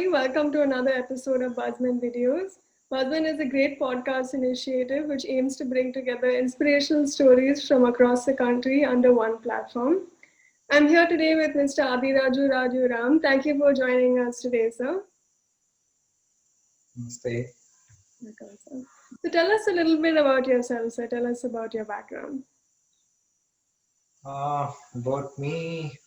everybody. Welcome to another episode of Buzmen Videos. Buzmen is a great podcast initiative which aims to bring together inspirational stories from across the country under one platform. I'm here today with Mr. Adiraju Raghuram. Thank you for joining us today, sir. Namaste. Welcome, sir. So tell us a little bit about yourself, sir. Tell us about your background. About me,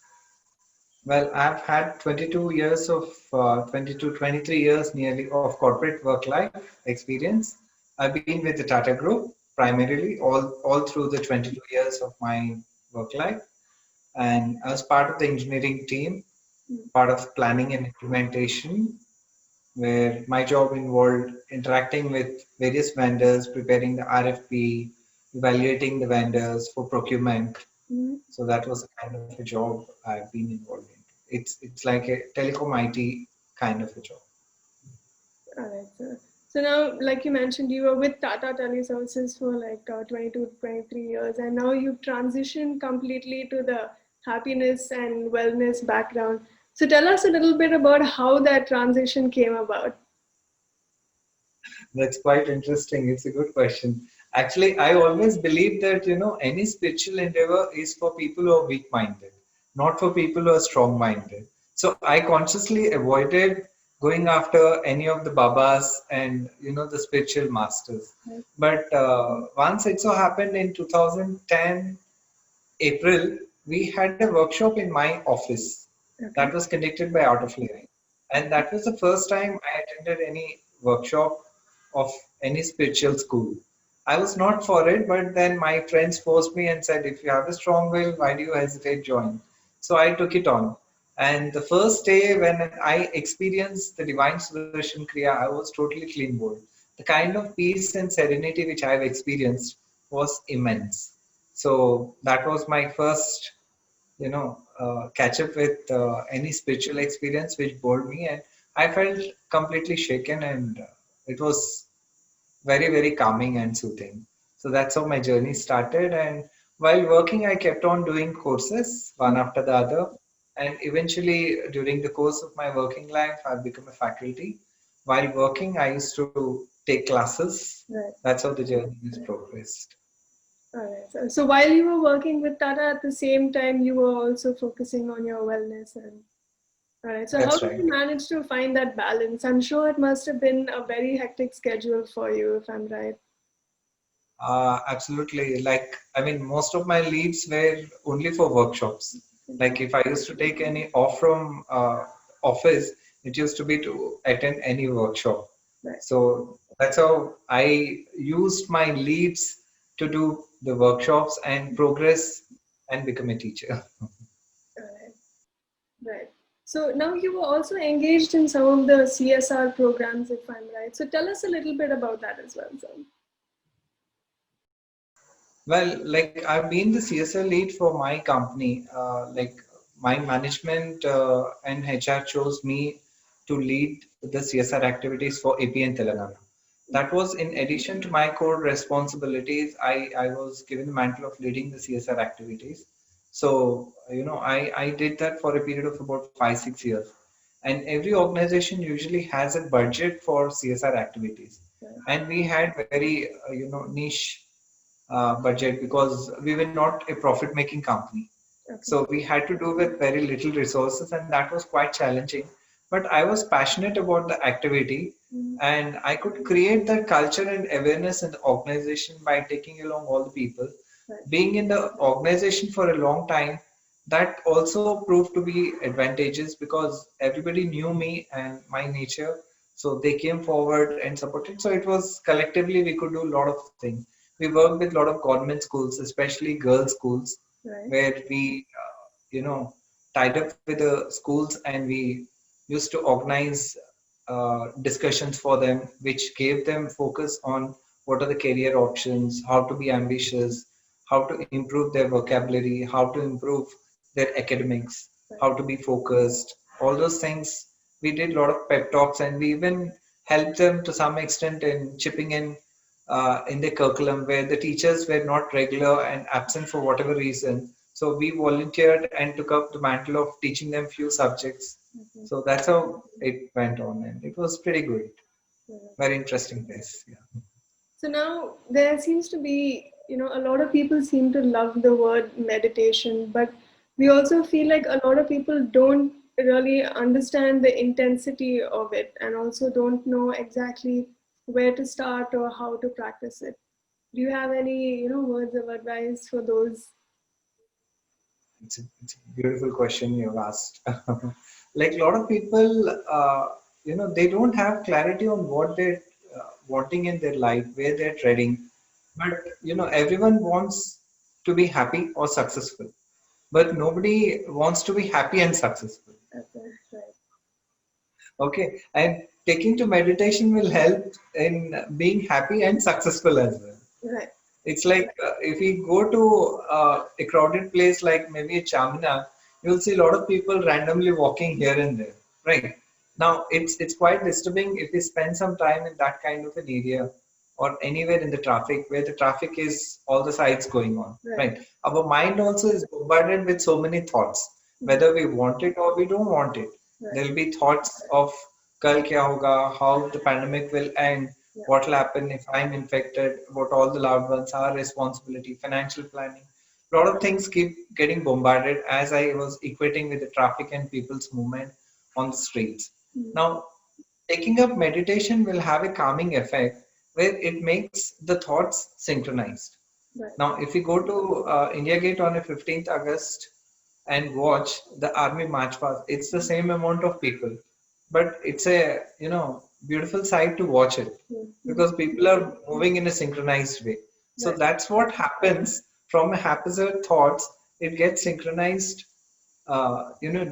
well, I've had 22 years of 23 years nearly of corporate work life experience. I've been with the Tata Group primarily all through the 22 years of my work life, and I was part of the engineering team, part of planning and implementation, where my job involved interacting with various vendors, preparing the RFP, evaluating the vendors for procurement. Mhm. So that was the kind of a job I've been involved in. It's like a telecom IT kind of a job. All right, sir. So now, like you mentioned, you were with Tata Teleservices for like 22, 23 years, and now you've transitioned completely to the happiness and wellness background. So tell us a little bit about how that transition came about. That's quite interesting. It's a good question. Actually, I always believe that any spiritual endeavor is for people who are weak-minded, not for people who are strong-minded. So I consciously avoided going after any of the babas and the spiritual masters. Right. But once it so happened in 2010 April, we had a workshop in my office that Okay. was conducted by Art of Living. And that was the first time I attended any workshop of any spiritual school. I was not for it, but then my friends forced me and said, if you have a strong will, why do you hesitate join? So I took it on. And the first day when I experienced the Divine Sudarshan Kriya, I was totally clean bowled. The kind of peace and serenity which I have experienced was immense. So that was my first, catch up with any spiritual experience which bored me, and I felt completely shaken, and it was very, very calming and soothing. So that's how my journey started. And while working, I kept on doing courses one after the other. And eventually, during the course of my working life, I've become a faculty. While working, I used to take classes. Right. That's how the journey has progressed. All right. So while you were working with Tata, at the same time, you were also focusing on your wellness and all right. So how That's did right. you manage to find that balance? I'm sure it must have been a very hectic schedule for you, if I'm right. Absolutely. Like, I mean, most of my leaves were only for workshops. Like, if I used to take any off from office, it used to be to attend any workshop. Right. So that's how I used my leaves to do the workshops and progress and become a teacher. All right. Right. So now you were also engaged in some of the CSR programs, if I'm right. So tell us a little bit about that as well, sir. Well, like I've been the CSR lead for my company. Like my management and HR chose me to lead the CSR activities for AP and Telangana. That was in addition to my core responsibilities. I was given the mantle of leading the CSR activities. So, I did that for a period of about 5, 6 years. And every organization usually has a budget for CSR activities. Right. And we had very, niche budget because we were not a profit making company. Okay. So we had to do with very little resources, and that was quite challenging. But I was passionate about the activity, Mhm. and I could create that culture and awareness in the organization by taking along all the people. Right. Being in the organization for a long time, that also proved to be advantageous because everybody knew me and my nature. So they came forward and supported. So it was collectively we could do a lot of things. We worked with a lot of government schools, especially girls' schools, Right. where we, tied up with the schools and we used to organize discussions for them, which gave them focus on what are the career options, how to be ambitious, how to improve their vocabulary, how to improve their academics, Right. how to be focused, all those things. We did a lot of pep talks and we even helped them to some extent in chipping in the curriculum where the teachers were not regular and absent for whatever reason. So we volunteered and took up the mantle of teaching them few subjects Okay. So that's how it went on, and it was pretty good. Yeah. Very interesting place. Yeah. So now there seems to be, a lot of people seem to love the word meditation, but we also feel like a lot of people don't really understand the intensity of it and also don't know exactly where to start or how to practice it. Do you have any, words of advice for those? It's a beautiful question you've asked. Like a lot of people, they don't have clarity on what they're wanting in their life, where they're treading. But, everyone wants to be happy or successful, but nobody wants to be happy and successful. Okay, right, Okay. And taking to meditation will help in being happy and successful as well. right, It's like if we go to a crowded place like maybe a Chamina, you'll see a lot of people randomly walking here and there. Right. Now it's quite disturbing if we spend some time in that kind of an area or anywhere in the traffic where the traffic is all the sides going on. right. Right. Our mind also is bombarded with so many thoughts, Mhm. whether we want it or we don't want it. Right. There'll be thoughts of kal kya hoga, how the pandemic will end, Yeah. what will happen if I'm infected, what all the loved ones are responsibility, financial planning. A lot of things keep getting bombarded as I was equating with the traffic and people's movement on the streets. Mhm. Now, taking up meditation will have a calming effect where it makes the thoughts synchronized. Right. Now, if we go to India Gate on a 15th August and watch the army march past, it's the same amount of people, but it's a beautiful sight to watch it Mhm. because people are moving in a synchronized way. So Right. that's what happens from a haphazard thoughts. It gets synchronized,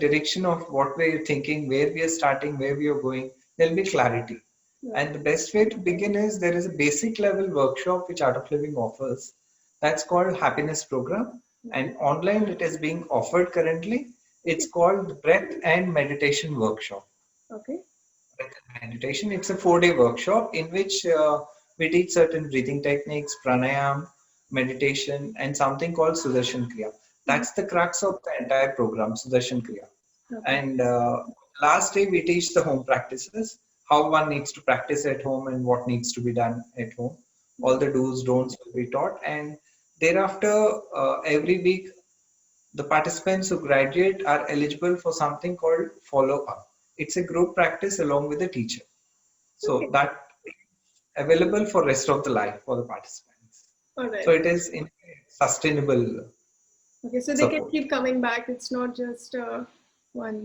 direction of what we're thinking, where we are starting, where we are going. There'll be clarity. Right. And the best way to begin is there is a basic level workshop which Art of Living offers. That's called Happiness Program. And Mhm. online it is being offered currently. It's Okay. called Breath and Meditation Workshop. Okay. Breath and Meditation. It's a 4-day workshop in which we teach certain breathing techniques, pranayam, meditation, and something called Sudarshan Kriya. Mhm. That's the crux of the entire program, Sudarshan Kriya. Okay. And last day, we teach the home practices, how one needs to practice at home and what needs to be done at home. All Mhm. the do's, don'ts will be taught. And thereafter, every week, the participants who graduate are eligible for something called follow up. It's a group practice along with the teacher. So Okay. that available for rest of the life for the participants. All So right. it is in sustainable Okay. So they can support. keep coming back. It's not just one.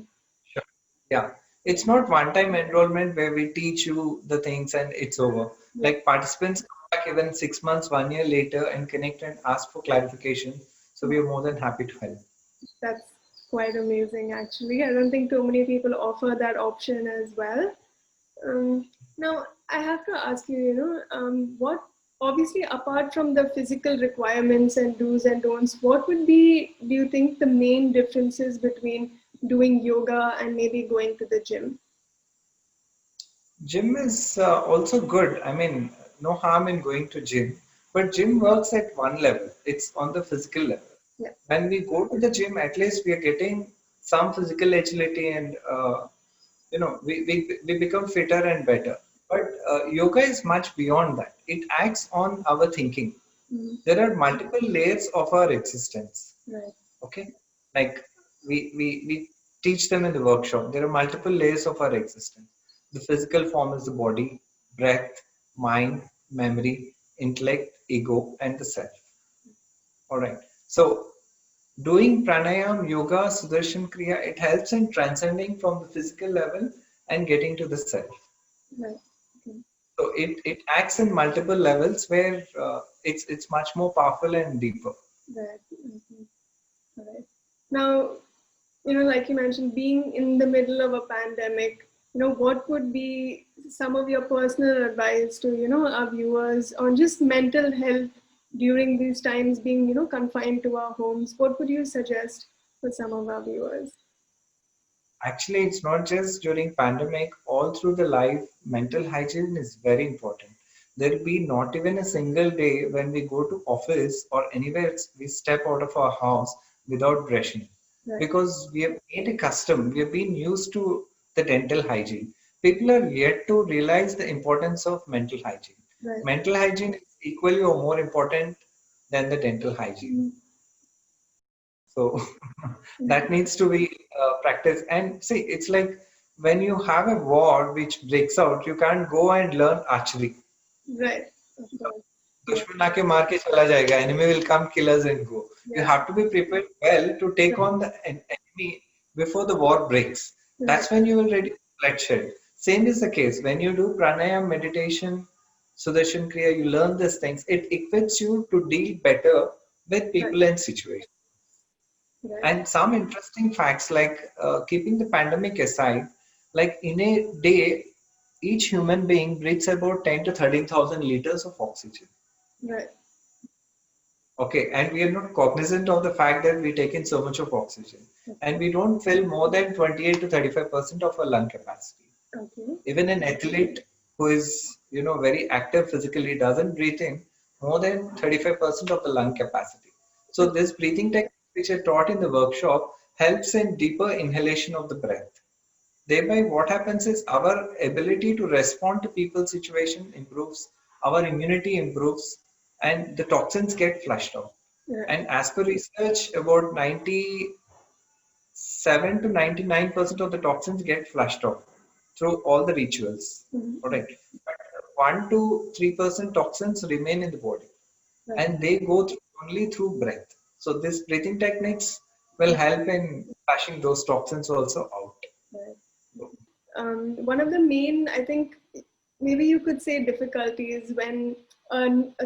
Sure. Yeah, it's not one-time enrollment where we teach you the things and it's over. Yeah. Like participants come back even 6 months, 1 year later and connect and ask for clarification. So we are more than happy to help. That's quite amazing, actually. I don't think too many people offer that option as well. Now, I have to ask you, what, obviously, apart from the physical requirements and do's and don'ts, what would be, do you think, the main differences between doing yoga and maybe going to the gym? Gym is also good. I mean, no harm in going to gym, but gym works at one level. It's on the physical level. Yeah. When we go to the gym, at least we are getting some physical agility and we become fitter and better. But yoga is much beyond that. It acts on our thinking. Mhm. There are multiple layers of our existence. Right. Okay, like we teach them in the workshop. There are multiple layers of our existence. The physical form is the body, breath, mind, memory, intellect, ego, and the self. All right. So doing pranayam, yoga, sudarshan kriya, it helps in transcending from the physical level and getting to the self. Right. Okay. So it acts in multiple levels where it's much more powerful and deeper. Right. Mhm. All right. Now, like you mentioned, being in the middle of a pandemic, what would be some of your personal advice to, our viewers on just mental health during these times being, confined to our homes? What would you suggest for some of our viewers? Actually, it's not just during pandemic, all through the life, mental hygiene is very important. There'll be not even a single day when we go to office or anywhere we step out of our house without brushing. Right. because we have made a custom, we have been used to the dental hygiene. People are yet to realize the importance of mental hygiene. Right. Mental hygiene is equally or more important than the dental hygiene. Mm. So that needs to be practiced. And see, it's like when you have a war which breaks out, you can't go and learn archery. Right. Of course. Yeah. दुश्मन आके मार के चला जाएगा. Enemy will come, kill us and go. You Yeah. have to be prepared well to take Right. on the enemy before the war breaks. Right. That's when you will reduce bloodshed. Same is the case when you do pranayam, meditation, sudarshan kriya. You learn these things. It equips you to deal better with Right. people and situations. Right. And some interesting facts, like keeping the pandemic aside, like in a day, each human being breathes about 10 to 13,000 liters of oxygen. Right. Okay, and we are not cognizant of the fact that we take in so much of oxygen, and Okay. we don't fill more than 28 to 35% of our lung capacity. Okay. Even an athlete who is, very active physically doesn't breathe in more than 35% of the lung capacity. So Okay. this breathing technique, which I taught in the workshop, helps in deeper inhalation of the breath. Thereby, what happens is our ability to respond to people's situation improves, our immunity improves, and the toxins get flushed out. Right. And as per research, about 97 to 99% of the toxins get flushed out through all the rituals. All Mhm. right. But 1 to 3% toxins remain in the body, Right. and they go through only through breath. So, this breathing techniques will Right. help in flushing those toxins also out. Right. One of the main, I think, maybe you could say difficulties when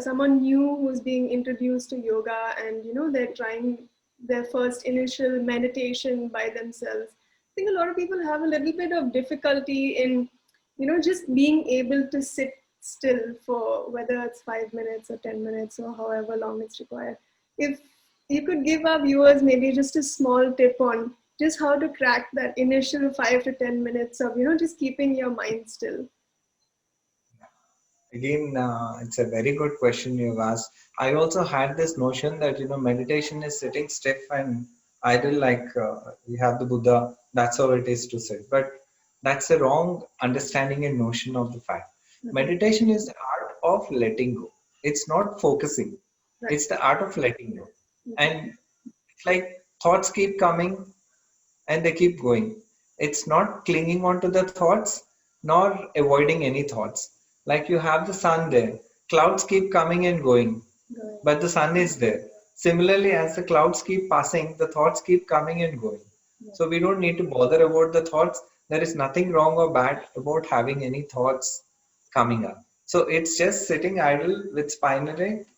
someone new who's being introduced to yoga and they're trying their first initial meditation by themselves. I think a lot of people have a little bit of difficulty in just being able to sit still for whether it's 5 minutes or 10 minutes or however long it's required. If you could give our viewers maybe just a small tip on just how to crack that initial 5 to 10 minutes of just keeping your mind still. Again, it's a very good question you've asked. I also had this notion that meditation is sitting stiff and idle, like we have the Buddha. That's how it is to sit. But that's a wrong understanding and notion of the fact. Okay. Meditation is the art of letting go. It's not focusing. Right. It's the art of letting go. Okay. And it's like thoughts keep coming and they keep going. It's not clinging on to the thoughts nor avoiding any thoughts. Like you have the sun there, clouds keep coming and going, Good. but the sun is there. Similarly, as the clouds keep passing, the thoughts keep coming and going. Yeah. So we don't need to bother about the thoughts. There is nothing wrong or bad about having any thoughts coming up. So it's just sitting idle with spine erect,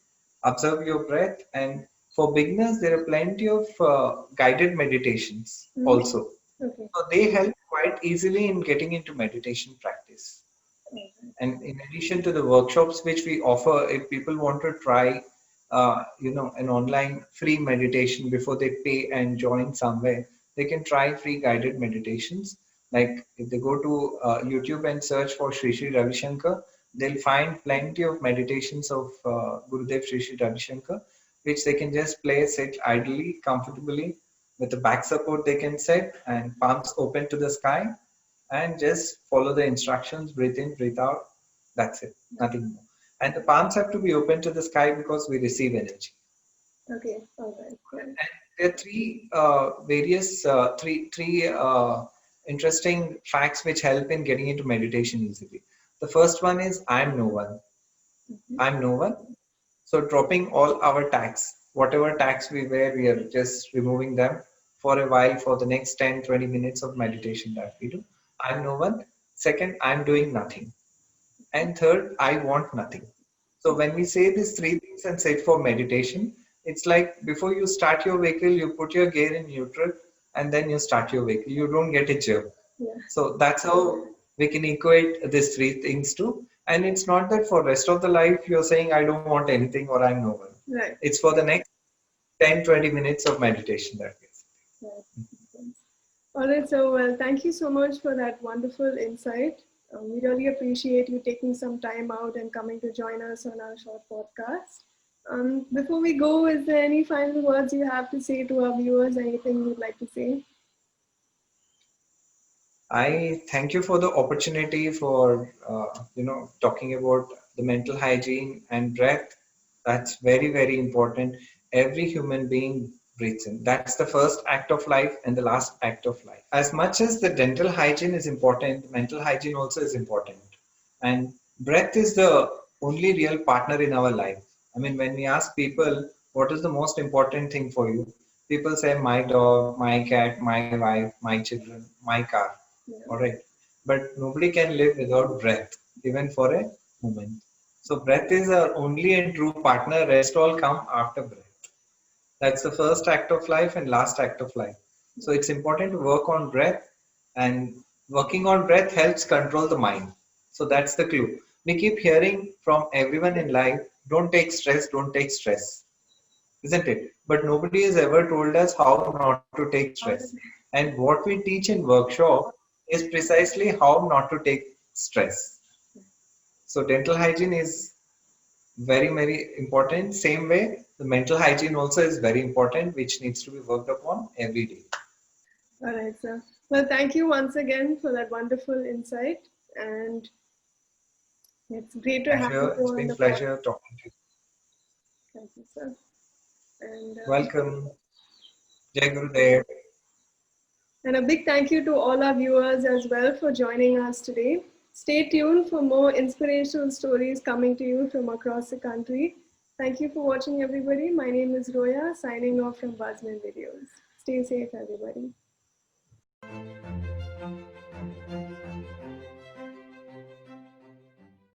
observe your breath, and for beginners, there are plenty of guided meditations Mhm. also. Okay. So they help quite easily in getting into meditation practice. Okay. And in addition to the workshops which we offer, if people want to try, an online free meditation before they pay and join somewhere, they can try free guided meditations. Like if they go to YouTube and search for Sri Sri Ravi Shankar, they'll find plenty of meditations of Gurudev Sri Sri Ravi Shankar, which they can just play, sit idly, comfortably, with the back support they can set and palms open to the sky and just follow the instructions, breathe in, breathe out. That's it, nothing more. And the palms have to be open to the sky because we receive energy. Okay. All right. Yeah. And there are three interesting facts which help in getting into meditation easily. The first one is I'm no one. Mhm. I'm no one. So dropping all our tags, whatever tags we wear, we are just removing them for a while for the next 10, 20 minutes of meditation that we do. I'm no one. Second, I'm doing nothing. And third, I want nothing. So when we say these three things and sit for meditation, it's like before you start your vehicle, you put your gear in neutral and then you start your vehicle. You don't get a jerk. Yeah. So that's how we can equate these three things too. And it's not that for rest of the life you're saying I don't want anything or I'm no one. Right. It's for the next 10, 20 minutes of meditation that is. Right. All right. So, well, thank you so much for that wonderful insight. We really appreciate you taking some time out and coming to join us on our short podcast. Before we go, is there any final words you have to say to our viewers? Anything you'd like to say? I thank you for the opportunity for talking about the mental hygiene and breath. That's very very important. Every human being breathes in. That's the first act of life and the last act of life. As much as the dental hygiene is important, mental hygiene also is important. And breath is the only real partner in our life. I mean, when we ask people, what is the most important thing for you? People say, my dog, my cat, my wife, my children, my car. Yeah. All right. But nobody can live without breath, even for a moment. So, breath is our only and true partner. Rest all come after breath. That's the first act of life and last act of life. So it's important to work on breath, and working on breath helps control the mind. So that's the clue. We keep hearing from everyone in life, don't take stress, isn't it? But nobody has ever told us how not to take stress. And what we teach in workshop is precisely how not to take stress. So dental hygiene is very very important. Same way the mental hygiene also is very important, which needs to be worked upon every day. All right, sir. Well, thank you once again for that wonderful insight, and it's great to have you Pleasure, it's on been the podcast. pleasure talking to you. Thank you, sir. And Welcome. Jai Gurudev. And a big thank you to all our viewers as well for joining us today. Stay tuned for more inspirational stories coming to you from across the country. Thank you for watching, everybody. My name is Roya, signing off from Buzmen Videos. Stay safe, everybody.